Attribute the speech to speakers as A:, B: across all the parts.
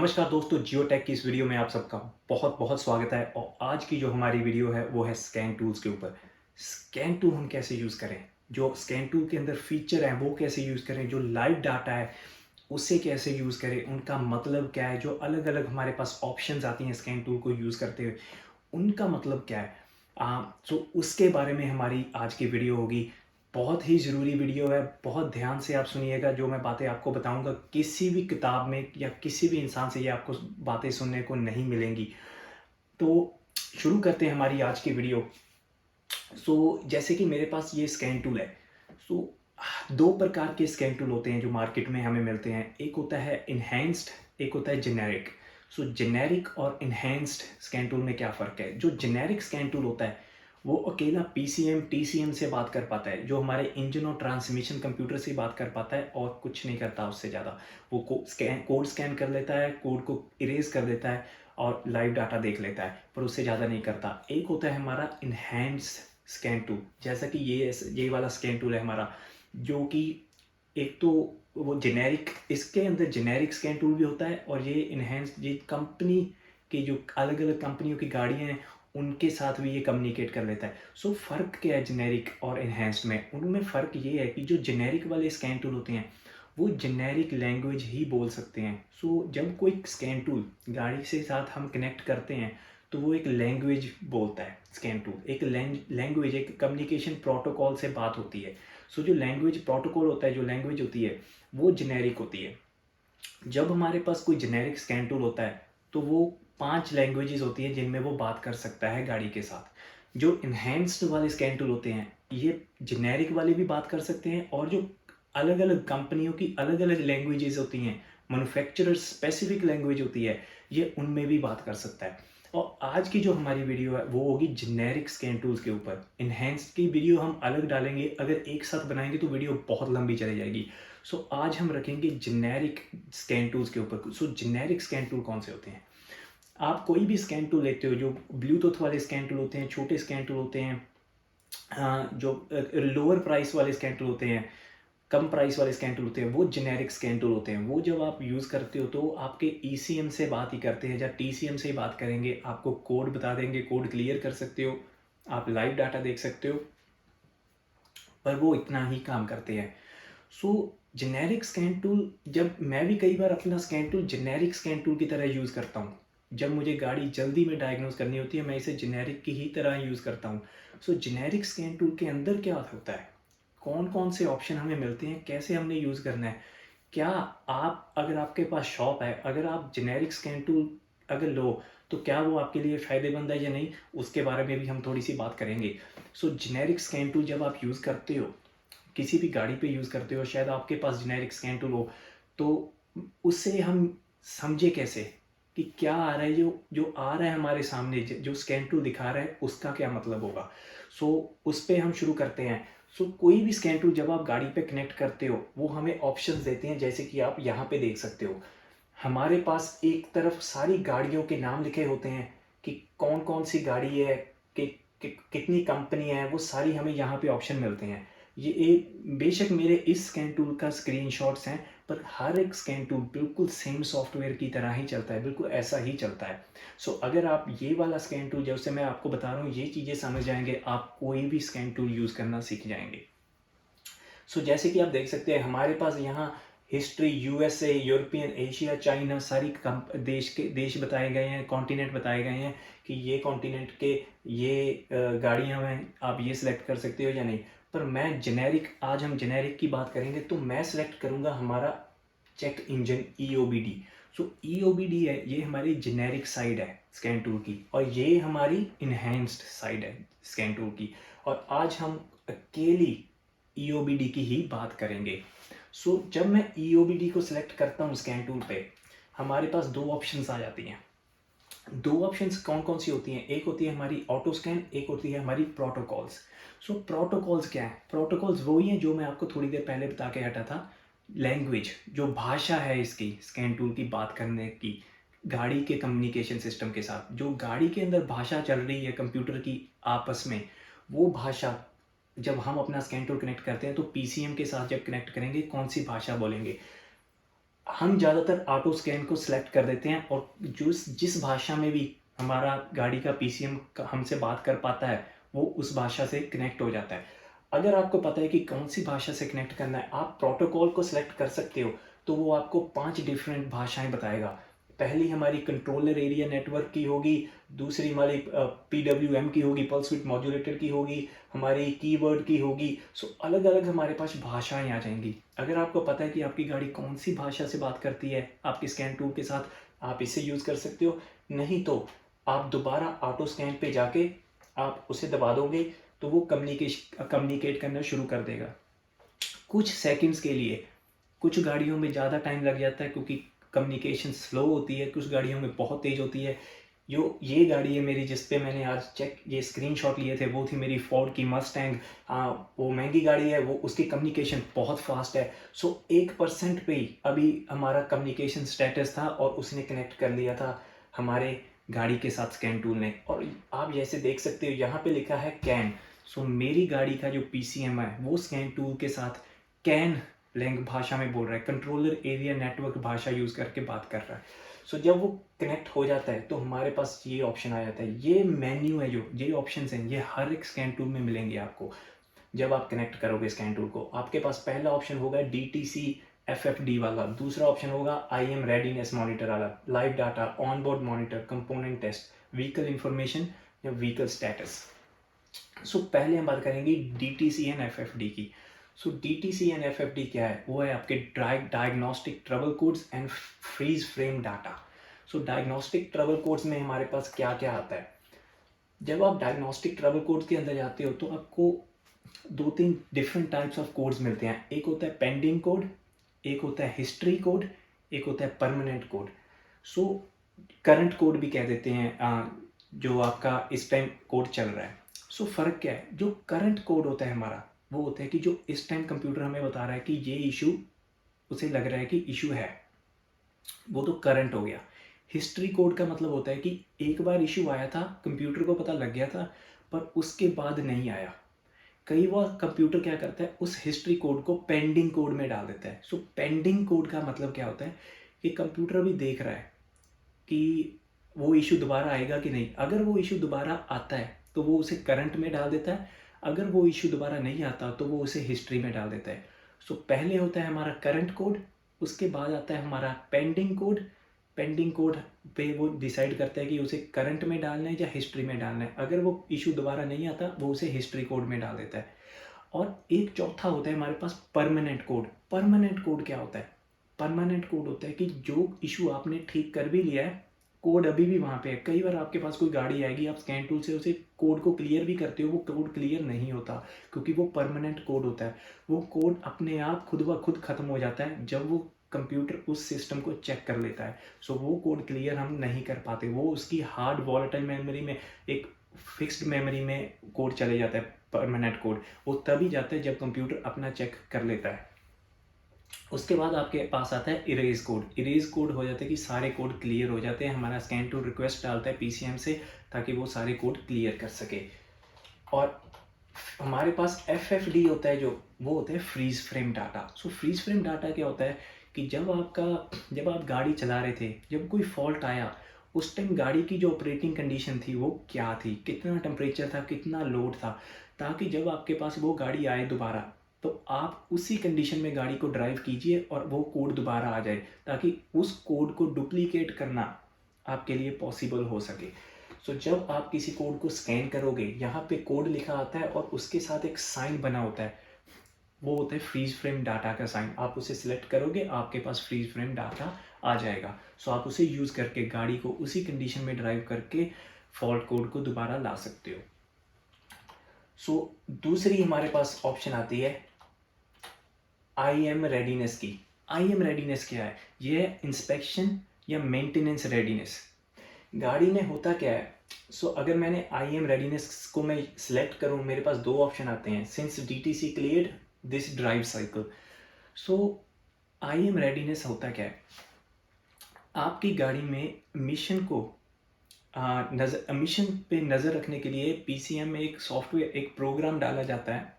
A: नमस्कार दोस्तों, जियो टेक की इस वीडियो में आप सबका बहुत बहुत स्वागत है। और आज की जो हमारी वीडियो है वो है स्कैन टूल्स के ऊपर। स्कैन टूल हम कैसे यूज़ करें, जो स्कैन टूल के अंदर फीचर हैं वो कैसे यूज़ करें, जो लाइव डाटा है उसे कैसे यूज़ करें, उनका मतलब क्या है, जो अलग अलग हमारे पास ऑप्शंस आती हैं स्कैन टूल को यूज़ करते हुए उनका मतलब क्या है। तो उसके बारे में हमारी आज की वीडियो होगी। बहुत ही ज़रूरी वीडियो है, बहुत ध्यान से आप सुनिएगा। जो मैं बातें आपको बताऊंगा किसी भी किताब में या किसी भी इंसान से ये आपको बातें सुनने को नहीं मिलेंगी। तो शुरू करते हैं हमारी आज की वीडियो। जैसे कि मेरे पास ये स्कैन टूल है। सो दो प्रकार के स्कैन टूल होते हैं जो मार्केट में हमें मिलते हैं। एक होता है इन्हेंस्ड, एक होता है जेनेरिक। जेनेरिक और इन्हेंस्ड स्कैन टूल में क्या फ़र्क है। जो जेनेरिक स्कैन टूल होता है वो अकेला पीसीएम टीसीएम से बात कर पाता है, जो हमारे इंजन और ट्रांसमिशन कंप्यूटर से बात कर पाता है और कुछ नहीं करता उससे ज़्यादा। वो कोड स्कैन कर लेता है, कोड को इरेज कर देता है और लाइव डाटा देख लेता है, पर उससे ज़्यादा नहीं करता। एक होता है हमारा इन्हेंस्ड स्कैन टूल, जैसा कि ये वाला स्कैन टूल है हमारा, जो कि एक तो वो जेनेरिक, इसके अंदर जेनेरिक स्कैन टूल भी होता है और ये इन्हेंस्ड, ये कंपनी की जो अलग अलग कंपनियों की गाड़ियाँ हैं उनके साथ भी ये कम्युनिकेट कर लेता है। फ़र्क क्या है जेनेरिक और इन्हेंस्ड में। उनमें फ़र्क ये है कि जो जेनेरिक वाले स्कैन टूल होते हैं वो जेनेरिक लैंग्वेज ही बोल सकते हैं। जब कोई स्कैन टूल गाड़ी से साथ हम कनेक्ट करते हैं तो वो एक लैंग्वेज बोलता है। स्कैन टूल एक लैंग्वेज, एक कम्युनिकेशन प्रोटोकॉल से बात होती है। जो लैंग्वेज प्रोटोकॉल होता है, जो लैंग्वेज होती है वो जेनेरिक होती है। जब हमारे पास कोई जेनेरिक स्कैन टूल होता है तो वो 5 लैंग्वेजेस होती हैं जिनमें वो बात कर सकता है गाड़ी के साथ। जो इन्हेंस्ड वाले स्कैन टूल होते हैं ये जेनेरिक वाले भी बात कर सकते हैं, और जो अलग अलग कंपनियों की अलग अलग लैंग्वेजेस होती हैं, मैन्युफैक्चरर स्पेसिफिक लैंग्वेज होती है, ये उनमें भी बात कर सकता है। और आज की जो हमारी वीडियो है वो होगी जेनेरिक स्कैन टूल्स के ऊपर। इन्हेंस्ड की वीडियो हम अलग डालेंगे, अगर एक साथ बनाएंगे तो वीडियो बहुत लंबी चली जाएगी। आज हम रखेंगे जेनेरिक स्कैन टूल्स के ऊपर। जेनेरिक स्कैन टूल कौन से होते हैं। आप कोई भी स्कैन टूल लेते हो, जो ब्लूटूथ वाले स्कैन टूल होते हैं, छोटे स्कैन टूल होते हैं, जो लोअर प्राइस वाले स्कैन टूल होते हैं, कम प्राइस वाले स्कैन टूल होते हैं, वो जेनेरिक स्कैन टूल होते हैं। वो जब आप यूज़ करते हो तो आपके ईसीएम से बात ही करते हैं या टीसीएम से ही बात करेंगे, आपको कोड बता देंगे, कोड क्लियर कर सकते हो, आप लाइव डाटा देख सकते हो, पर वो इतना ही काम करते हैं। जेनेरिक स्कैन टूल, जब मैं भी कई बार अपना scan tool generic scan tool की तरह यूज़ करता हूँ। जब मुझे गाड़ी जल्दी में डायग्नोज करनी होती है मैं इसे जेनेरिक की ही तरह यूज़ करता हूँ। जेनेरिक स्कैन टूल के अंदर क्या होता है, कौन कौन से ऑप्शन हमें मिलते हैं, कैसे हमने यूज़ करना है। क्या आप, अगर आपके पास शॉप है, अगर आप जेनेरिक स्कैन टूल अगर लो तो क्या वो आपके लिए फ़ायदेमंद है या नहीं, उसके बारे में भी हम थोड़ी सी बात करेंगे। जेनेरिक स्कैन टूल जब आप यूज़ करते हो, किसी भी गाड़ी पे यूज़ करते हो, शायद आपके पास जेनेरिक स्कैन टूल हो, तो उससे हम समझे कैसे कि क्या आ रहा है, जो जो आ रहा है हमारे सामने, जो स्कैन टूल दिखा रहा है उसका क्या मतलब होगा। उस पे हम शुरू करते हैं। कोई भी स्कैन टूल जब आप गाड़ी पे कनेक्ट करते हो वो हमें ऑप्शंस देते हैं, जैसे कि आप यहाँ पे देख सकते हो। हमारे पास एक तरफ सारी गाड़ियों के नाम लिखे होते हैं कि कौन कौन सी गाड़ी है, कितनी कंपनी है, वो सारी हमें यहाँ पे ऑप्शन मिलते हैं। ये एक, बेशक मेरे इस स्कैन टूल का स्क्रीनशॉट्स हैं, पर हर एक स्कैन टूल बिल्कुल सेम सॉफ्टवेयर की तरह ही चलता है, बिल्कुल ऐसा ही चलता है। अगर आप ये वाला स्कैन टूल जैसे मैं आपको बता रहा हूँ ये चीज़ें समझ जाएंगे, आप कोई भी स्कैन टूल यूज़ करना सीख जाएंगे। जैसे कि आप देख सकते हैं हमारे पास यहाँ history, USA, European, Asia, China, सारी देश बताए गए हैं, कॉन्टिनेंट बताए गए हैं कि ये कॉन्टिनेंट के ये गाड़ियाँ हैं, आप ये सिलेक्ट कर सकते हो या नहीं। पर मैं जेनेरिक, आज हम जेनेरिक की बात करेंगे तो मैं सिलेक्ट करूँगा हमारा चेक इंजन ईओबीडी। ईओबीडी है, ये हमारी जेनेरिक साइड है स्कैन टूल की, और ये हमारी इन्हेंस्ड साइड है स्कैन टूल की। और आज हम अकेली ईओबीडी की ही बात करेंगे। जब मैं ईओबीडी को सिलेक्ट करता हूँ स्कैन टूल पे, हमारे पास दो ऑप्शंस आ जाती हैं। दो ऑप्शंस कौन कौन सी होती हैं, एक होती है हमारी ऑटो स्कैन, एक होती है हमारी प्रोटोकॉल्स। प्रोटोकॉल्स क्या है, प्रोटोकॉल्स वही हैं जो मैं आपको थोड़ी देर पहले बता के हटा था। लैंग्वेज, जो भाषा है इसकी स्कैन टूल की बात करने की, गाड़ी के कम्युनिकेशन सिस्टम के साथ जो गाड़ी के अंदर भाषा चल रही है कंप्यूटर की आपस में, वो भाषा जब हम अपना स्कैन टूल कनेक्ट करते हैं तो पीसीएम के साथ जब कनेक्ट करेंगे कौन सी भाषा बोलेंगे। हम ज़्यादातर ऑटो स्कैन को सिलेक्ट कर देते हैं और जो जिस भाषा में भी हमारा गाड़ी का पीसीएम हमसे बात कर पाता है वो उस भाषा से कनेक्ट हो जाता है। अगर आपको पता है कि कौन सी भाषा से कनेक्ट करना है, आप प्रोटोकॉल को सिलेक्ट कर सकते हो, तो वो आपको 5 डिफरेंट भाषाएं बताएगा। पहली हमारी कंट्रोलर एरिया नेटवर्क की होगी, दूसरी हमारी पीडब्ल्यूएम की होगी, पल्स विड्थ मॉड्यूलेटर की होगी, हमारी कीवर्ड की होगी। सो अलग अलग हमारे पास भाषाएं आ जाएंगी। अगर आपको पता है कि आपकी गाड़ी कौन सी भाषा से बात करती है आपके स्कैन टूल के साथ, आप इसे यूज़ कर सकते हो। नहीं तो आप दोबारा ऑटो स्कैन पे जाके आप उसे दबा दोगे तो वो कम्युनिकेट करना शुरू कर देगा कुछ सेकंड्स के लिए। कुछ गाड़ियों में ज़्यादा टाइम लग जाता है क्योंकि कम्युनिकेशन स्लो होती है, कुछ गाड़ियों में बहुत तेज़ होती है। जो ये गाड़ी है मेरी जिस पे मैंने आज ये स्क्रीनशॉट लिए थे, वो थी मेरी फोर्ड की मस्टैंग। वो महंगी गाड़ी है, वो उसकी कम्युनिकेशन बहुत फास्ट है। सो 1% पे ही अभी हमारा कम्युनिकेशन स्टेटस था और उसने कनेक्ट कर लिया था हमारे गाड़ी के साथ स्कैन टूल ने। और आप जैसे देख सकते हो यहाँ पे लिखा है कैन। सो मेरी गाड़ी का जो पीसीएम है वो स्कैन टूल के साथ कैन लैंग भाषा में बोल रहा है, कंट्रोलर एरिया नेटवर्क भाषा यूज़ करके बात कर रहा है। सो जब वो कनेक्ट हो जाता है तो हमारे पास ये ऑप्शन आ जाता है। ये मेन्यू है, जो ये ऑप्शंस हैं, ये हर एक स्कैन टूल में मिलेंगे आपको। जब आप कनेक्ट करोगे स्कैन टूल को, आपके पास पहला ऑप्शन होगा DTC FFD वाला, दूसरा ऑप्शन होगा IM रेडीनेस मॉनिटर वाला, live data, on board monitor, component test, vehicle information या व्हीकल स्टेटस। सो पहले हम बात करेंगे DTC एंड FFD की। सो DTC एंड FFD क्या है? वो है आपके diagnostic trouble codes and freeze frame data. So diagnostic trouble codes में हमारे पास क्या क्या आता है? जब आप डायग्नोस्टिक ट्रबल कोड्स के अंदर जाते हो तो आपको 2-3 डिफरेंट टाइप्स ऑफ कोड्स मिलते हैं। एक होता है पेंडिंग कोड, एक होता है हिस्ट्री कोड, एक होता है permanent code. So current code भी कह देते हैं जो आपका इस टाइम कोड चल रहा है। सो फ़र्क क्या है? जो करंट कोड होता है हमारा, वो होता है कि जो इस टाइम कंप्यूटर हमें बता रहा है कि ये इशू, उसे लग रहा है कि इशू है, वो तो करंट हो गया। हिस्ट्री कोड का मतलब होता है कि एक बार इशू आया था, कंप्यूटर को पता लग गया था, पर उसके बाद नहीं आया। कई बार कंप्यूटर क्या करता है, उस हिस्ट्री कोड को पेंडिंग कोड में डाल देता है। सो पेंडिंग कोड का मतलब क्या होता है कि कंप्यूटर अभी देख रहा है कि वो इशू दोबारा आएगा कि नहीं। अगर वो इशू दोबारा आता है तो वो उसे करंट में डाल देता है, अगर वो इशू दोबारा नहीं आता तो वो उसे हिस्ट्री में डाल देता है। सो पहले होता है हमारा करंट कोड, उसके बाद आता है हमारा पेंडिंग कोड। पेंडिंग कोड पे वो डिसाइड करता है कि उसे करंट में डालना है या हिस्ट्री में डालना है। अगर वो इशू दोबारा नहीं आता वो उसे हिस्ट्री कोड में डाल देता है। और एक चौथा होता है हमारे पास परमानेंट कोड। परमानेंट कोड क्या होता है? परमानेंट कोड होता है कि जो इशू आपने ठीक कर भी लिया है, कोड अभी भी वहाँ पे है। कई बार आपके पास कोई गाड़ी आएगी, आप स्कैन टूल से उसे कोड को क्लियर भी करते हो, वो कोड क्लियर नहीं होता क्योंकि वो परमानेंट कोड होता है। वो कोड अपने आप खुद ब खुद ख़त्म हो जाता है जब वो कंप्यूटर उस सिस्टम को चेक कर लेता है। सो वो कोड क्लियर हम नहीं कर पाते, वो उसकी हार्ड वॉलेटाइल मेमोरी में, एक फिक्स्ड मेमोरी में कोड चले जाता है। परमानेंट कोड वो तभी जाता है जब कंप्यूटर अपना चेक कर लेता है। उसके बाद आपके पास आता है इरेज कोड। इरेज कोड हो जाता है कि सारे कोड क्लियर हो जाते हैं, हमारा स्कैन टूल रिक्वेस्ट डालता है पीसीएम से ताकि वो सारे कोड क्लियर कर सके। और हमारे पास FFD होता है, जो वो होता है फ्रीज फ्रेम डाटा। सो फ्रीज फ्रेम डाटा क्या होता है कि जब आप गाड़ी चला रहे थे, जब कोई फॉल्ट आया, उस टाइम गाड़ी की जो ऑपरेटिंग कंडीशन थी वो क्या थी, कितना टेम्परेचर था, कितना लोड था, ताकि जब आपके पास वो गाड़ी आए दोबारा तो आप उसी कंडीशन में गाड़ी को ड्राइव कीजिए और वो कोड दोबारा आ जाए, ताकि उस कोड को डुप्लीकेट करना आपके लिए पॉसिबल हो सके। सो जब आप किसी कोड को स्कैन करोगे, यहाँ पे कोड लिखा आता है और उसके साथ एक साइन बना होता है, वो होता है फ्रीज फ्रेम डाटा का साइन। आप उसे सिलेक्ट करोगे, आपके पास फ्रीज फ्रेम डाटा आ जाएगा। सो आप उसे यूज़ करके गाड़ी को उसी कंडीशन में ड्राइव करके फॉल्ट कोड को दोबारा ला सकते हो। सो दूसरी हमारे पास ऑप्शन आती है IM रेडीनेस की। IM रेडीनेस क्या है? ये है इंस्पेक्शन या मेंटेनेंस रेडीनेस। गाड़ी में होता क्या है? अगर मैंने IM रेडीनेस को मैं सिलेक्ट करूं, मेरे पास दो ऑप्शन आते हैं, since DTC cleared this drive cycle. IM readiness होता क्या है? आपकी गाड़ी में मिशन को मिशन पे नज़र रखने के लिए पीसीएम में एक सॉफ्टवेयर, एक प्रोग्राम डाला जाता है,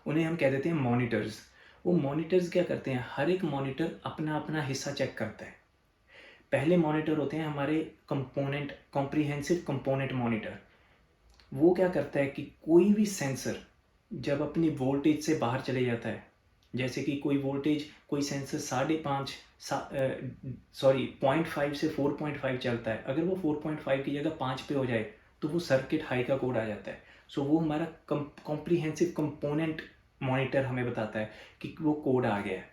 A: उन्हें हम कह देते हैं मॉनिटर्स। वो मॉनिटर्स क्या करते हैं, हर एक मॉनिटर अपना अपना हिस्सा चेक करता है। पहले मॉनिटर होते हैं हमारे कंपोनेंट, कॉम्प्रिहेंसिव कंपोनेंट मॉनिटर। वो क्या करता है कि कोई भी सेंसर जब अपनी वोल्टेज से बाहर चले जाता है, जैसे कि कोई वोल्टेज, कोई सेंसर 5.5 सॉरी 0.5 से 4.5 चलता है, अगर वो 4.5 की जगह 5 पे हो जाए तो वो सर्किट हाई का कोड आ जाता है। सो वो हमारा कॉम्प्रिहेंसिव कंपोनेंट मॉनिटर हमें बताता है कि वो कोड आ गया है।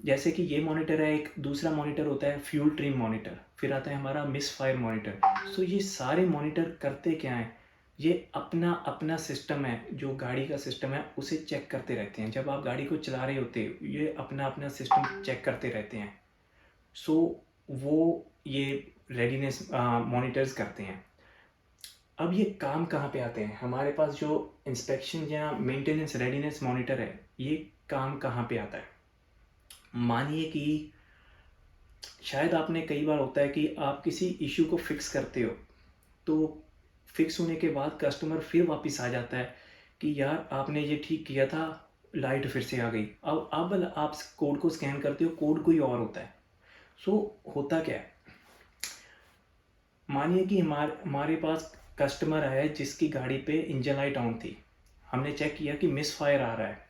A: जैसे कि ये मॉनिटर है, एक दूसरा मॉनिटर होता है फ्यूल ट्रिम मॉनिटर, फिर आता है हमारा मिस फायर मॉनिटर। सो ये सारे मॉनिटर करते क्या हैं, ये अपना अपना सिस्टम है, जो गाड़ी का सिस्टम है उसे चेक करते रहते हैं। जब आप गाड़ी को चला रहे होते हो ये अपना अपना सिस्टम चेक करते रहते हैं। सो वो ये रेडीनेस मॉनिटर्स करते हैं। अब ये काम कहाँ पे आते हैं, हमारे पास जो इंस्पेक्शन या मेंटेनेंस रेडीनेस मॉनिटर है, ये काम कहाँ पे आता है। मानिए कि शायद आपने कई बार होता है कि आप किसी इशू को फिक्स करते हो, तो फिक्स होने के बाद कस्टमर फिर वापस आ जाता है कि यार आपने ये ठीक किया था, लाइट फिर से आ गई। अब आप कोड को स्कैन करते हो, कोड कोई और होता है। सो होता क्या है, मानिए कि हमारे पास कस्टमर आया है जिसकी गाड़ी पे इंजन लाइट ऑन थी, हमने चेक किया कि मिस फायर आ रहा है।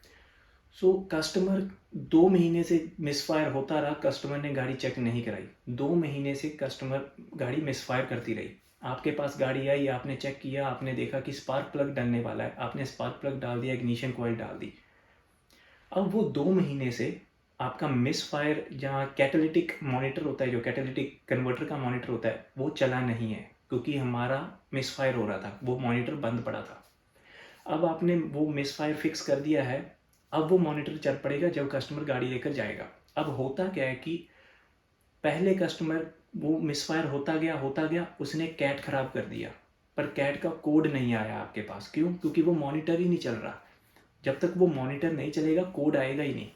A: सो कस्टमर 2 महीने से मिसफायर होता रहा, कस्टमर ने गाड़ी चेक नहीं कराई। 2 महीने से कस्टमर गाड़ी मिसफायर करती रही। आपके पास गाड़ी आई, आपने चेक किया, आपने देखा कि स्पार्क प्लग डलने वाला है, आपने स्पार्क प्लग डाल दिया, इग्निशन कॉइल डाल दी। अब वो 2 महीने से आपका मिसफायर या कैटालिटिक मॉनिटर होता है, जो कैटालिटिक कन्वर्टर का मॉनिटर होता है, वो चला नहीं है क्योंकि हमारा मिसफायर हो रहा था, वो मॉनिटर बंद पड़ा था। अब आपने वो मिसफायर फिक्स कर दिया है, अब वो मॉनिटर चल पड़ेगा जब कस्टमर गाड़ी लेकर जाएगा। अब होता क्या है कि पहले कस्टमर, वो मिसफायर होता गया, उसने कैट ख़राब कर दिया, पर कैट का कोड नहीं आया आपके पास। क्यों? क्योंकि वो मॉनिटर ही नहीं चल रहा। जब तक वो मॉनिटर नहीं चलेगा कोड आएगा ही नहीं।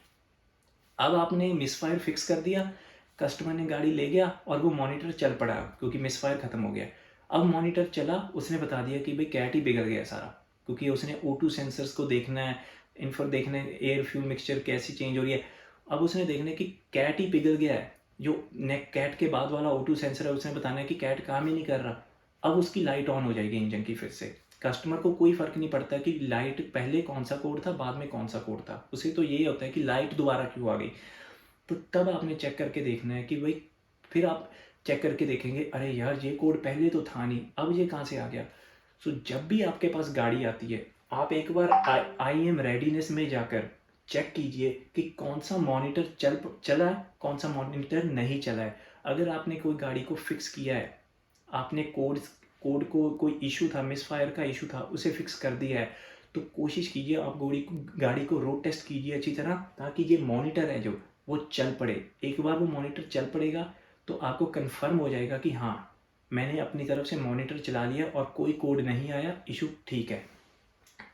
A: अब आपने मिसफायर फिक्स कर दिया, कस्टमर ने गाड़ी ले गया और वो मॉनिटर चल पड़ा क्योंकि मिसफायर ख़त्म हो गया। अब मॉनिटर चला, उसने बता दिया कि भाई कैट ही बिगड़ गया सारा, क्योंकि उसने O2 सेंसर्स को देखना है, इन्फो देखना है, एयर फ्यूल मिक्सचर कैसी चेंज हो रही है। अब उसने देखना है कि कैट ही पिघल गया है, जो नेक कैट के बाद वाला O2 सेंसर है उसने बताना है कि कैट काम ही नहीं कर रहा। अब उसकी लाइट ऑन हो जाएगी इंजन की फिर से। कस्टमर को कोई फ़र्क नहीं पड़ता कि लाइट पहले कौन सा कोड था, बाद में कौन सा कोड था, उसे तो यही होता है कि लाइट दोबारा क्यों आ गई। तो तब आपने चेक करके देखना है कि भाई, फिर आप चेक करके देखेंगे अरे यार ये कोड पहले तो था नहीं, अब ये कहाँ से आ गया। सो जब भी आपके पास गाड़ी आती है, आप एक बार IAM रेडीनेस में जाकर चेक कीजिए कि कौन सा मॉनिटर चला है, कौन सा मॉनिटर नहीं चला है। अगर आपने कोई गाड़ी को फिक्स किया है, आपने कोड को कोई इशू था, मिसफायर का इशू था, उसे फिक्स कर दिया है, तो कोशिश कीजिए आप गाड़ी को रोड टेस्ट कीजिए अच्छी तरह, ताकि ये मॉनिटर है जो वो चल पड़े। एक बार वो मॉनिटर चल पड़ेगा तो आपको कंफर्म हो जाएगा कि हाँ, मैंने अपनी तरफ से मॉनिटर चला लिया और कोई कोड नहीं आया, इशू ठीक है।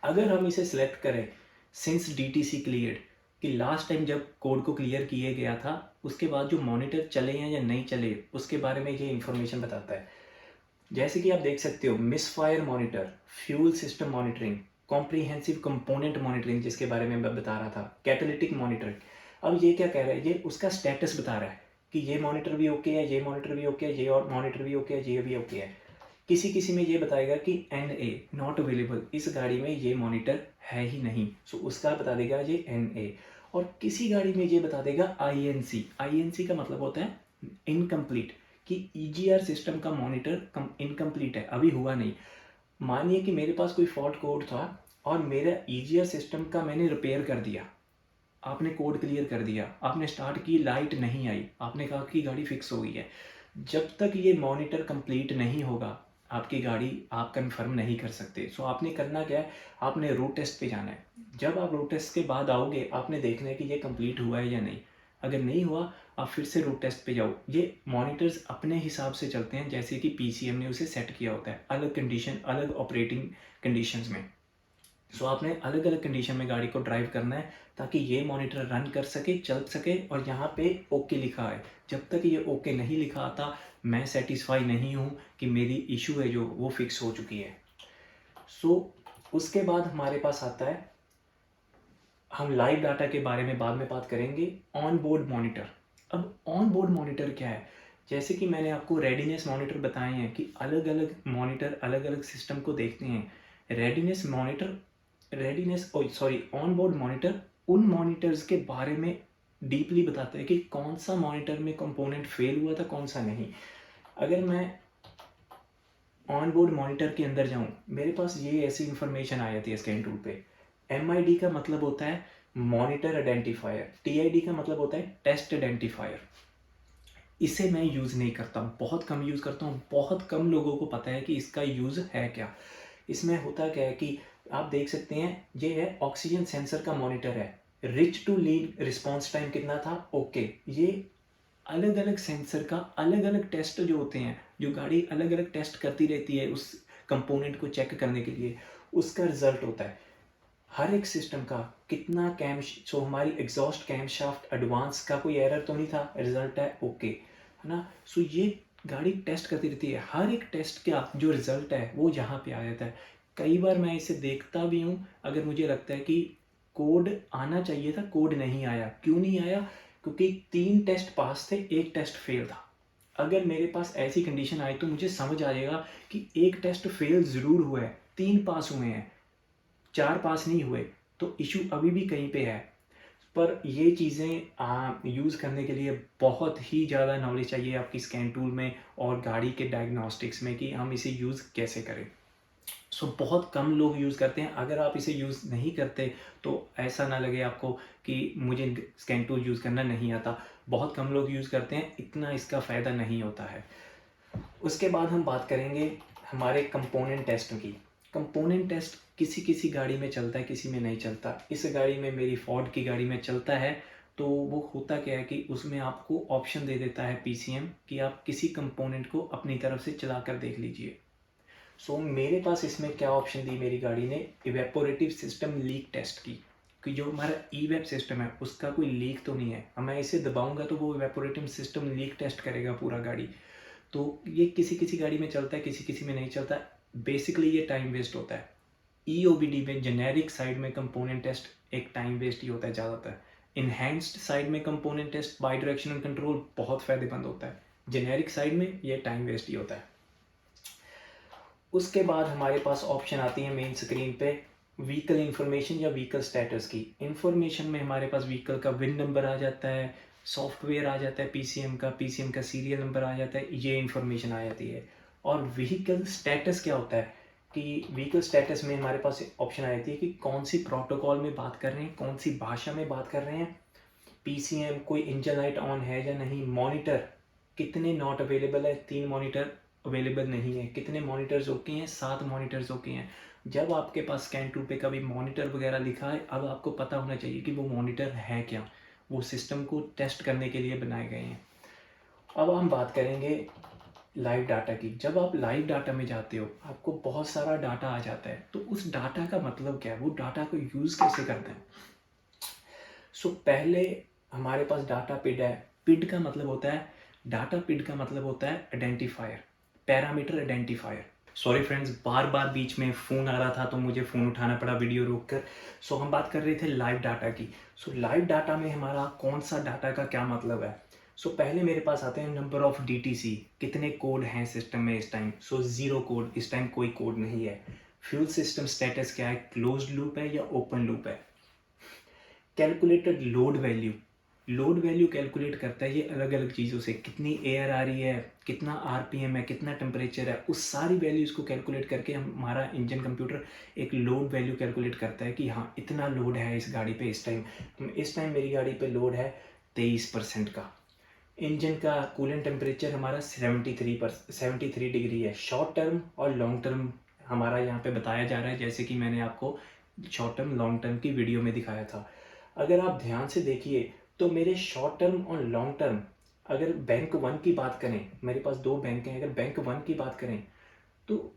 A: अगर हम इसे सिलेक्ट करें सिंस DTC क्लियर्ड, कि लास्ट टाइम जब कोड को क्लियर किया गया था उसके बाद जो मॉनिटर चले हैं या नहीं चले, उसके बारे में ये इन्फॉर्मेशन बताता है। जैसे कि आप देख सकते हो, misfire monitor, fuel system monitoring, comprehensive component monitoring जिसके बारे में मैं बता रहा था, कैटालिटिक मॉनिटरिंग। अब ये क्या कह रहा है, ये उसका स्टेटस बता रहा है कि ये मॉनिटर भी ओके है, ये मॉनिटर भी ओके है, ये और मॉनिटर भी ओके है, ये भी ओके है। किसी किसी में ये बताएगा कि NA नॉट अवेलेबल, इस गाड़ी में ये मॉनिटर है ही नहीं, सो उसका बता देगा ये NA। और किसी गाड़ी में ये बता देगा INC का मतलब होता है इनकम्प्लीट, कि EGR सिस्टम का मॉनिटर इनकम्प्लीट है, अभी हुआ नहीं। मानिए कि मेरे पास कोई फॉल्ट कोड था और मेरा EGR सिस्टम का मैंने रिपेयर कर दिया, आपने कोड क्लियर कर दिया, आपने स्टार्ट की, लाइट नहीं आई, आपने कहा कि गाड़ी फिक्स हो गई है। जब तक ये मॉनिटर कंप्लीट नहीं होगा आपकी गाड़ी आप कंफर्म नहीं कर सकते। सो आपने करना क्या है, आपने रोड टेस्ट पे जाना है। जब आप रोड टेस्ट के बाद आओगे, आपने देखना है कि ये कंप्लीट हुआ है या नहीं। अगर नहीं हुआ, आप फिर से रोड टेस्ट पे जाओ। ये मॉनिटर्स अपने हिसाब से चलते हैं, जैसे कि PCM ने उसे सेट किया होता है, अलग कंडीशन, अलग ऑपरेटिंग कंडीशंस में। सो आपने अलग अलग कंडीशन में गाड़ी को ड्राइव करना है ताकि ये मॉनिटर रन कर सके, चल सके, और यहाँ पे ओके लिखा है। जब तक ये ओके नहीं लिखा आता, मैं सेटिस्फाई नहीं हूँ कि मेरी इशू है जो वो फिक्स हो चुकी है। सो उसके बाद हमारे पास आता है हम लाइव डाटा के बारे में बाद में बात करेंगे। ऑन बोर्ड मॉनिटर, अब ऑन बोर्ड मॉनिटर क्या है? जैसे कि मैंने आपको रेडीनेस मॉनिटर बताए हैं कि अलग अलग मॉनिटर अलग अलग सिस्टम को देखते हैं। Readiness monitor, readiness sorry on board monitor उन मॉनिटर्स के बारे में डीपली बताता है कि कौन सा मॉनिटर में कंपोनेंट फेल हुआ था, कौन सा नहीं। अगर मैं ऑन बोर्ड मॉनिटर के अंदर जाऊं, मेरे पास ये ऐसी इंफॉर्मेशन आ जाती है स्कैन टूल पे। MID का मतलब होता है मॉनिटर आइडेंटिफायर, TID का मतलब होता है टेस्ट आइडेंटिफायर। इसे मैं यूज़ नहीं करता हूँ, बहुत कम यूज़ करता हूँ, बहुत कम लोगों को पता है कि इसका यूज़ है क्या। इसमें होता क्या है कि आप देख सकते हैं, ये है ऑक्सीजन सेंसर का मॉनिटर है। Rich to lean response time कितना था, ओके। ये अलग अलग सेंसर का अलग अलग टेस्ट जो होते हैं, जो गाड़ी अलग अलग टेस्ट करती रहती है उस कंपोनेंट को चेक करने के लिए, उसका रिजल्ट होता है। हर एक सिस्टम का कितना कैम, सो हमारी एग्जॉस्ट कैम शाफ्ट एडवांस का कोई एरर तो नहीं था, रिजल्ट है ओके, है ना। सो ये गाड़ी टेस्ट करती रहती है, हर एक टेस्ट का जो रिजल्ट है वो यहाँ पे आ जाता है। कई बार मैं इसे देखता भी हूँ, अगर मुझे लगता है कि कोड आना चाहिए था, कोड नहीं आया। क्यों नहीं आया? क्योंकि 3 टेस्ट पास थे, 1 टेस्ट फेल था। अगर मेरे पास ऐसी कंडीशन आई तो मुझे समझ आ जाएगा कि 1 टेस्ट फेल ज़रूर हुआ है, 3 पास हुए हैं, 4 पास नहीं हुए, तो इशू अभी भी कहीं पे है। पर ये चीज़ें यूज़ करने के लिए बहुत ही ज़्यादा नॉलेज चाहिए आपकी स्कैन टूल में और गाड़ी के डायग्नोस्टिक्स में कि हम इसे यूज़ कैसे करें। सो बहुत कम लोग यूज़ करते हैं। अगर आप इसे यूज़ नहीं करते तो ऐसा ना लगे आपको कि मुझे स्कैन टूल यूज़ करना नहीं आता। बहुत कम लोग यूज़ करते हैं, इतना इसका फ़ायदा नहीं होता है। उसके बाद हम बात करेंगे हमारे कंपोनेंट टेस्ट की। कंपोनेंट टेस्ट किसी किसी गाड़ी में चलता है, किसी में नहीं चलता। इस गाड़ी में, मेरी फोर्ड की गाड़ी में चलता है। तो वो होता क्या है कि उसमें आपको ऑप्शन दे देता है PCM कि आप किसी कंपोनेंट को अपनी तरफ से चला कर देख लीजिए। सो मेरे पास इसमें क्या ऑप्शन दी मेरी गाड़ी ने, इवेपोरेटिव सिस्टम लीक टेस्ट की, कि जो हमारा ईवेप सिस्टम है उसका कोई लीक तो नहीं है। अब मैं इसे दबाऊंगा तो वो इवेपोरेटिव सिस्टम लीक टेस्ट करेगा पूरा गाड़ी। तो ये किसी किसी गाड़ी में चलता है, किसी किसी में नहीं चलता। बेसिकली ये टाइम वेस्ट होता है। EOBD में जेनेरिक साइड में कंपोनेंट टेस्ट एक टाइम वेस्ट ही होता है ज़्यादातर। इन्हेंस्ड साइड में component test bidirectional control बहुत फ़ायदेमंद होता है। जेनेरिक साइड में ये टाइम वेस्ट ही होता है। उसके बाद हमारे पास ऑप्शन आती है मेन स्क्रीन पे व्हीकल इंफॉर्मेशन या व्हीकल स्टेटस की। इंफॉर्मेशन में हमारे पास व्हीकल का विन नंबर आ जाता है, सॉफ्टवेयर आ जाता है PCM का सीरियल नंबर आ जाता है, ये इंफॉर्मेशन आ जाती है। और व्हीकल स्टेटस क्या होता है कि व्हीकल स्टेटस में हमारे पास ऑप्शन आ जाती है कि कौन सी प्रोटोकॉल में बात कर रहे हैं, कौन सी भाषा में बात कर रहे हैं। PCM कोई इंजन लाइट ऑन है या नहीं, मॉनिटर कितने नॉट अवेलेबल है, 3 मॉनिटर अवेलेबल नहीं है, कितने मॉनिटर्स ओके हैं, 7 मॉनिटर्स ओके हैं। जब आपके पास स्कैन टूल पे कभी मॉनिटर वगैरह लिखा है, अब आपको पता होना चाहिए कि वो मॉनिटर है क्या, वो सिस्टम को टेस्ट करने के लिए बनाए गए हैं। अब हम बात करेंगे लाइव डाटा की। जब आप लाइव डाटा में जाते हो, आपको बहुत सारा डाटा आ जाता है, तो उस डाटा का मतलब क्या है, वो डाटा को यूज़ कैसे करते हैं। सो पहले हमारे पास डाटा पिड है। पिड का मतलब होता है, डाटा पिड का मतलब होता है identifier, parameter identifier. Sorry friends, बार बार बीच में फ़ोन आ रहा था तो मुझे फ़ोन उठाना पड़ा वीडियो रोक कर। सो हम बात कर रहे थे लाइव डाटा की। सो लाइव डाटा में हमारा कौन सा डाटा का क्या मतलब है। सो पहले मेरे पास आते हैं नंबर ऑफ DTC, कितने कोड हैं सिस्टम में इस टाइम। सो 0 कोड, इस टाइम कोई कोड नहीं है। फ्यूल सिस्टम स्टेटस क्या है, क्लोज्ड लूप है या ओपन लूप है। Calculated load value, load value calculate करता है ये अलग अलग चीज़ों से, कितनी एयर आ रही है, कितना RPM है, कितना टेम्परेचर है, उस सारी वैल्यूज़ को कैलकुलेट करके हमारा इंजन कंप्यूटर एक लोड वैल्यू कैलकुलेट करता है कि हाँ इतना लोड है इस गाड़ी पे इस टाइम। इस टाइम मेरी गाड़ी पे लोड है 23% का। इंजन का कूलेंट टेम्परेचर हमारा 73 डिग्री है। शॉर्ट टर्म और लॉन्ग टर्म हमारा यहाँ पे बताया जा रहा है, जैसे कि मैंने आपको शॉर्ट टर्म लॉन्ग टर्म की वीडियो में दिखाया था। अगर आप ध्यान से देखिए तो मेरे शॉर्ट टर्म और लॉन्ग टर्म, अगर बैंक 1 की बात करें, मेरे पास 2 बैंक हैं, अगर बैंक 1 की बात करें तो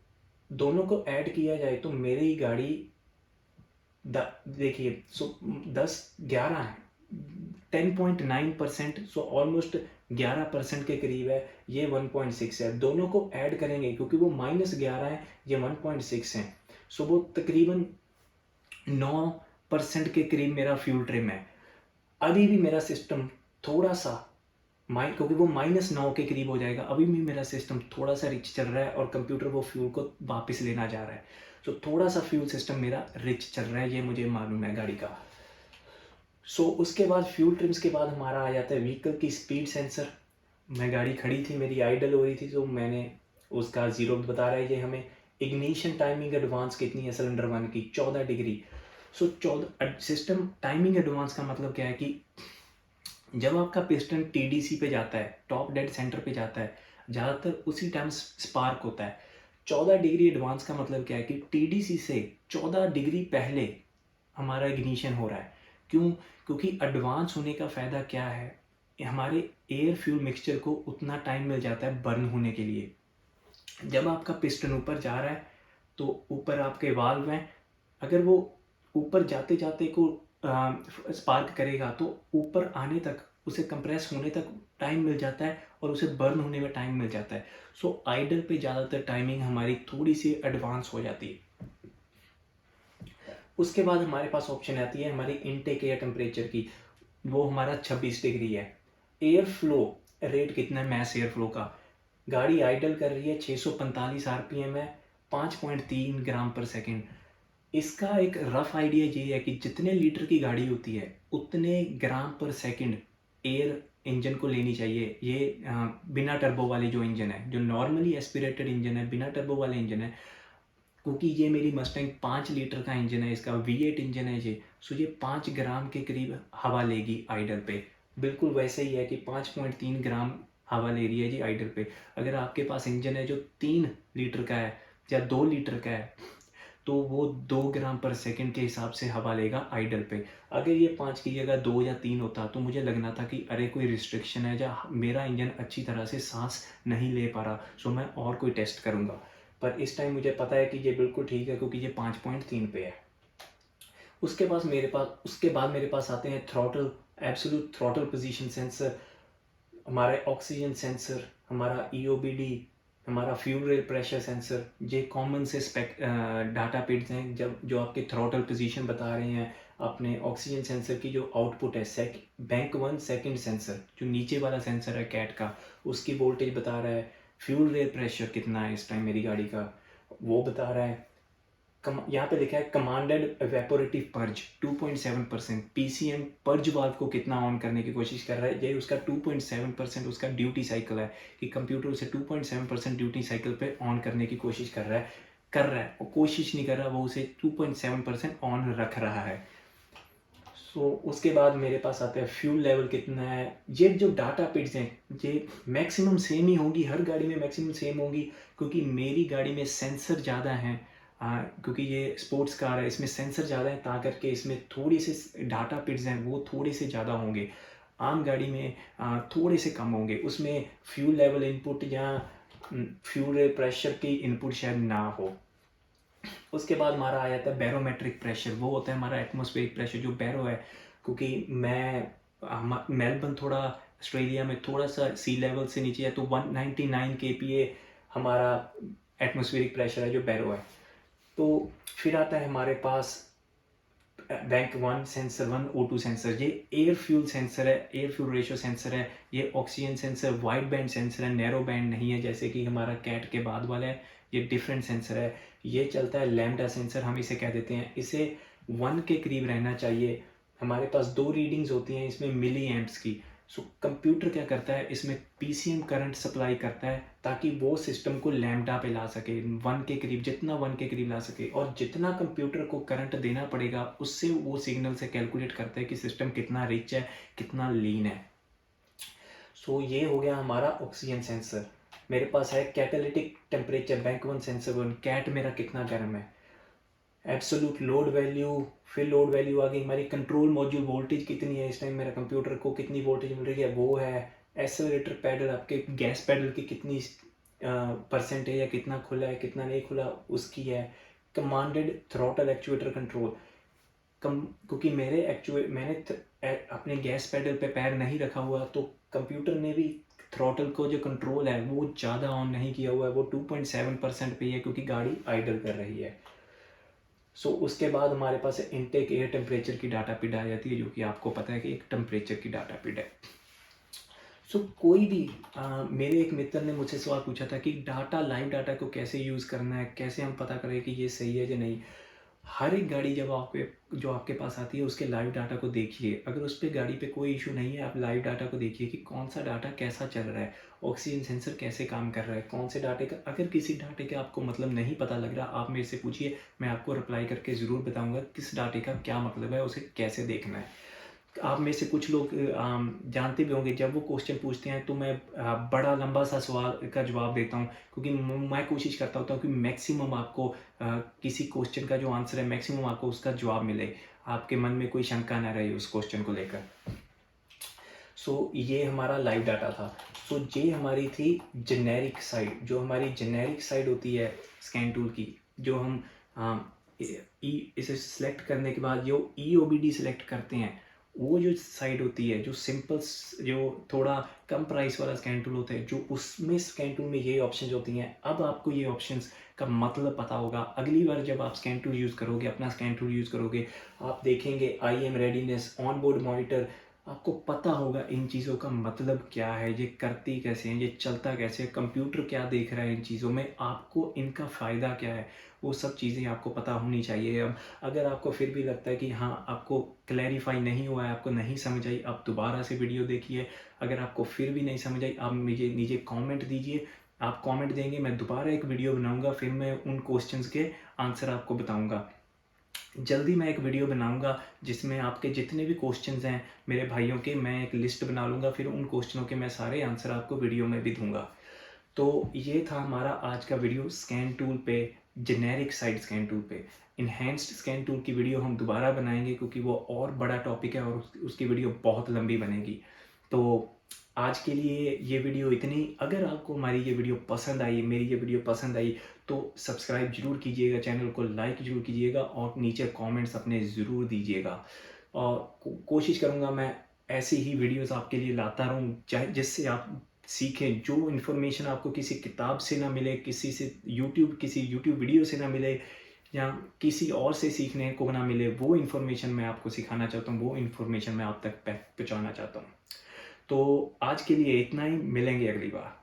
A: दोनों को ऐड किया जाए तो मेरी गाड़ी देखिए, सो 11 है, 10.9%, सो ऑलमोस्ट 11% के करीब है। ये 1.6 है, दोनों को ऐड करेंगे क्योंकि वो -11 है, ये 1.6 है। सो वो तकरीबन 9 परसेंट के करीब मेरा फ्यूल ट्रिम है। अभी भी मेरा सिस्टम थोड़ा सा क्योंकि वो -9 के करीब हो जाएगा, अभी भी मेरा सिस्टम थोड़ा सा रिच चल रहा है और कंप्यूटर वो फ्यूल को वापस लेना जा रहा है। सो थोड़ा सा फ्यूल सिस्टम मेरा रिच चल रहा है, ये मुझे मालूम है गाड़ी का। सो उसके बाद फ्यूल ट्रिम्स के बाद हमारा आ जाता है व्हीकल की स्पीड सेंसर। मैं गाड़ी खड़ी थी, मेरी आइडल हो रही थी, तो मैंने उसका ज़ीरो बता रहा है ये हमें। इग्निशन टाइमिंग एडवांस कितनी है सिलेंडर 1 की? 14 डिग्री। सो 14 सिस्टम टाइमिंग एडवांस का मतलब क्या है कि जब आपका पिस्टन टीडीसी पे जाता है, टॉप डेड सेंटर पे जाता है, ज़्यादातर उसी टाइम स्पार्क होता है। 14 डिग्री एडवांस का मतलब क्या है कि टीडीसी से 14 डिग्री पहले हमारा इग्निशन हो रहा है। क्यों? क्योंकि एडवांस होने का फ़ायदा क्या है, हमारे एयर फ्यूल मिक्सचर को उतना टाइम मिल जाता है बर्न होने के लिए। जब आपका पिस्टन ऊपर जा रहा है तो ऊपर आपके वाल्व हैं, अगर वो ऊपर जाते जाते को स्पार्क करेगा तो ऊपर आने तक, उसे कंप्रेस होने तक टाइम मिल जाता है और उसे बर्न होने में टाइम मिल जाता है। सो आइडल पे ज़्यादातर टाइमिंग हमारी थोड़ी सी एडवांस हो जाती है। उसके बाद हमारे पास ऑप्शन आती है हमारी इनटेक एयर टेम्परेचर की, वो हमारा 26 डिग्री है। एयर फ्लो रेट कितना है मैस एयर फ्लो का? गाड़ी आइडल कर रही है, 645 आरपीएम है, 5.3 ग्राम पर सेकेंड। इसका एक रफ आइडिया ये है कि जितने लीटर की गाड़ी होती है उतने ग्राम पर सेकंड एयर इंजन को लेनी चाहिए। ये बिना टर्बो वाले जो इंजन है, जो नॉर्मली एस्पिरेटेड इंजन है, बिना टर्बो वाले इंजन है, क्योंकि ये मेरी मस्टैंग 5 लीटर का इंजन है, इसका V8 इंजन है ये, सो ये 5 ग्राम के करीब हवा लेगी आइडल पे। बिल्कुल वैसे ही है कि 5.3 ग्राम हवा ले रही है जी आइडल पे। अगर आपके पास इंजन है जो 3 लीटर का है या 2 लीटर का है तो वो 2 ग्राम पर सेकंड के हिसाब से हवा लेगा आइडल पे। अगर ये 5 की जगह 2 या 3 होता तो मुझे लगना था कि अरे कोई रिस्ट्रिक्शन है या मेरा इंजन अच्छी तरह से सांस नहीं ले पा रहा, सो मैं और कोई टेस्ट करूँगा। पर इस टाइम मुझे पता है कि ये बिल्कुल ठीक है क्योंकि ये 5.3 पे है। उसके बाद मेरे पास आते हैं throttle, absolute throttle position sensor, हमारे ऑक्सीजन सेंसर, हमारा ईओबीडी, हमारा फ्यूल रेट प्रेशर सेंसर। ये कॉमन से डाटा पिट्स हैं जब जो आपके थ्रॉटल पोजीशन बता रहे हैं। अपने ऑक्सीजन सेंसर की जो आउटपुट है, बैंक 1 सेकंड सेंसर, जो नीचे वाला सेंसर है कैट का, उसकी वोल्टेज बता रहा है। फ्यूल रेट प्रेशर कितना है इस टाइम मेरी गाड़ी का, वो बता रहा है। यहाँ पे लिखा है commanded evaporative purge 2.7%। PCM purge valve को कितना ऑन करने की कोशिश कर रहा है, ये उसका 2.7% उसका ड्यूटी साइकिल है कि कंप्यूटर उसे 2.7% ड्यूटी साइकिल पे ऑन करने की कोशिश कर रहा है और कोशिश नहीं कर रहा, वो उसे 2.7% ऑन रख रहा है। सो उसके बाद मेरे पास आता है फ्यूल लेवल कितना है। ये जो डाटा पिट्स हैं ये मैक्सिमम सेम ही होंगी, हर गाड़ी में मैक्सिमम सेम होंगी, क्योंकि मेरी गाड़ी में सेंसर ज़्यादा हैं। क्योंकि ये स्पोर्ट्स कार है, इसमें सेंसर ज़्यादा है, ता करके इसमें थोड़ी से डाटा पिट्स हैं वो थोड़े से ज़्यादा होंगे। आम गाड़ी में थोड़े से कम होंगे, उसमें फ्यूल लेवल इनपुट या फ्यूल प्रेशर की इनपुट शायद ना हो। उसके बाद हमारा आ जाता है बैरोमेट्रिक प्रेशर, वो होता है हमारा एटमॉस्फेरिक प्रेशर जो बैरो है। क्योंकि मेलबर्न थोड़ा ऑस्ट्रेलिया में थोड़ा सा सी लेवल से नीचे है, तो 199 kPa हमारा एटमॉस्फेरिक प्रेशर है जो बैरो है। तो फिर आता है हमारे पास बैंक 1 सेंसर 1 O2 सेंसर, ये एयर फ्यूल सेंसर है, एयर फ्यूल रेशियो सेंसर है। ये oxygen sensor wide band sensor है, नैरो बैंड नहीं है जैसे कि हमारा कैट के बाद वाला है। ये डिफरेंट सेंसर है। ये चलता है लैम्डा सेंसर, हम इसे कह देते हैं। इसे 1 के करीब रहना चाहिए। हमारे पास 2 रीडिंग्स होती हैं इसमें मिली एम्प्स की। सो कंप्यूटर क्या करता है, इसमें पीसीएम करंट सप्लाई करता है ताकि वो सिस्टम को लैम्डा पे ला सके, 1 के करीब, जितना 1 के करीब ला सके। और जितना कंप्यूटर को करंट देना पड़ेगा उससे वो सिग्नल से कैलकुलेट करता है कि सिस्टम कितना रिच है, कितना लीन है। सो ये हो गया हमारा ऑक्सीजन सेंसर। मेरे पास है catalytic temperature bank 1 sensor 1, cat मेरा कितना गर्म है। एब्सोल्यूट लोड वैल्यू, फिर लोड वैल्यू आ गई हमारी। कंट्रोल मॉड्यूल वोल्टेज कितनी है इस टाइम, मेरा कंप्यूटर को कितनी वोल्टेज मिल रही है वो है। एक्सेलरेटर पैडल, आपके गैस पैडल की कितनी परसेंट है या कितना खुला है कितना नहीं खुला उसकी है। कमांडेड थ्रॉटल एक्चुएटर कंट्रोल, क्योंकि मैंने अपने गैस पैडल पे पैर नहीं रखा हुआ, तो कंप्यूटर ने भी थ्रॉटल को जो कंट्रोल है वो ज़्यादा ऑन नहीं किया हुआ है, वो 2.7% पे है क्योंकि गाड़ी आइडल कर रही है। सो उसके बाद हमारे पास इनटेक एयर टेम्परेचर की डाटा पीड आ जाती है, जो कि आपको पता है कि एक टेम्परेचर की डाटा पीड है। कोई भी मेरे एक मित्र ने मुझसे सवाल पूछा था कि डाटा, लाइव डाटा को कैसे यूज़ करना है, कैसे हम पता करें कि ये सही है या नहीं। हर एक गाड़ी जो आपके पास आती है उसके लाइव डाटा को देखिए। अगर उस पे गाड़ी पे कोई इशू नहीं है, आप लाइव डाटा को देखिए कि कौन सा डाटा कैसा चल रहा है, ऑक्सीजन सेंसर कैसे काम कर रहा है, कौन से डाटे का, अगर किसी डाटे का आपको मतलब नहीं पता लग रहा, आप मेरे से पूछिए, मैं आपको रिप्लाई करके ज़रूर बताऊंगा किस डाटे का क्या मतलब है, उसे कैसे देखना है। आप में से कुछ लोग जानते भी होंगे, जब वो क्वेश्चन पूछते हैं तो मैं बड़ा लंबा सा सवाल का जवाब देता हूँ, क्योंकि मैं कोशिश करता होता हूँ कि मैक्सिमम आपको किसी क्वेश्चन का जो आंसर है मैक्सिमम आपको उसका जवाब मिले, आपके मन में कोई शंका ना रहे उस क्वेश्चन को लेकर। ये हमारा लाइव डाटा था। ये हमारी थी जेनेरिक साइड। जो हमारी जेनेरिक साइड होती है स्कैन टूल की, जो हम इसे सिलेक्ट करने के बाद जो EOBD सिलेक्ट करते हैं, वो जो साइड होती है, जो सिंपल, जो थोड़ा कम प्राइस वाला स्कैन टूल होता है, जो उसमें स्कैन टूल में ये ऑप्शंस होती हैं। अब आपको ये ऑप्शंस का मतलब पता होगा। अगली बार जब आप स्कैन टूल यूज़ करोगे, अपना स्कैन टूल यूज़ करोगे, आप देखेंगे IM readiness, on board monitor, आपको पता होगा इन चीज़ों का मतलब क्या है, ये करती कैसे हैं, ये चलता कैसे है, कंप्यूटर क्या देख रहा है इन चीज़ों में, आपको इनका फ़ायदा क्या है, वो सब चीज़ें आपको पता होनी चाहिए। अब अगर आपको फिर भी लगता है कि हाँ, आपको क्लैरिफाई नहीं हुआ है, आपको नहीं समझ आई, आप दोबारा से वीडियो देखिए। अगर आपको फिर भी नहीं समझ आई, आप मुझे नीचे कमेंट दीजिए। आप कमेंट देंगे, मैं दोबारा एक वीडियो बनाऊंगा, फिर मैं उन क्वेश्चंस के आंसर आपको बताऊंगा। जल्दी मैं एक वीडियो बनाऊंगा जिसमें आपके जितने भी क्वेश्चंस हैं मेरे भाइयों के, मैं एक लिस्ट बना लूँगा, फिर उन क्वेश्चनों के मैं सारे आंसर आपको वीडियो में भी दूंगा। तो ये था हमारा आज का वीडियो स्कैन टूल पे, जेनेरिक साइड स्कैन टूल पे। इन्हेंस्ड स्कैन टूल की वीडियो हम दोबारा बनाएंगे, क्योंकि वो और बड़ा टॉपिक है और उसकी वीडियो बहुत लंबी बनेगी। तो आज के लिए ये वीडियो इतनी। अगर आपको हमारी ये वीडियो पसंद आई, मेरी ये वीडियो पसंद आई, तो सब्सक्राइब जरूर कीजिएगा, चैनल को लाइक जरूर कीजिएगा और नीचे कमेंट्स अपने ज़रूर दीजिएगा। और कोशिश करूँगा मैं ऐसी ही वीडियोस आपके लिए लाता रहूँ, चाहे जिससे आप सीखें। जो इन्फॉर्मेशन आपको किसी किताब से ना मिले, किसी यूट्यूब वीडियो से ना मिले, या किसी और से सीखने को ना मिले, वो इन्फॉर्मेशन मैं आपको सिखाना चाहता हूँ, वो इन्फॉर्मेशन मैं आप तक पहुँचाना चाहता हूँ। तो आज के लिए इतना ही, मिलेंगे अगली बार।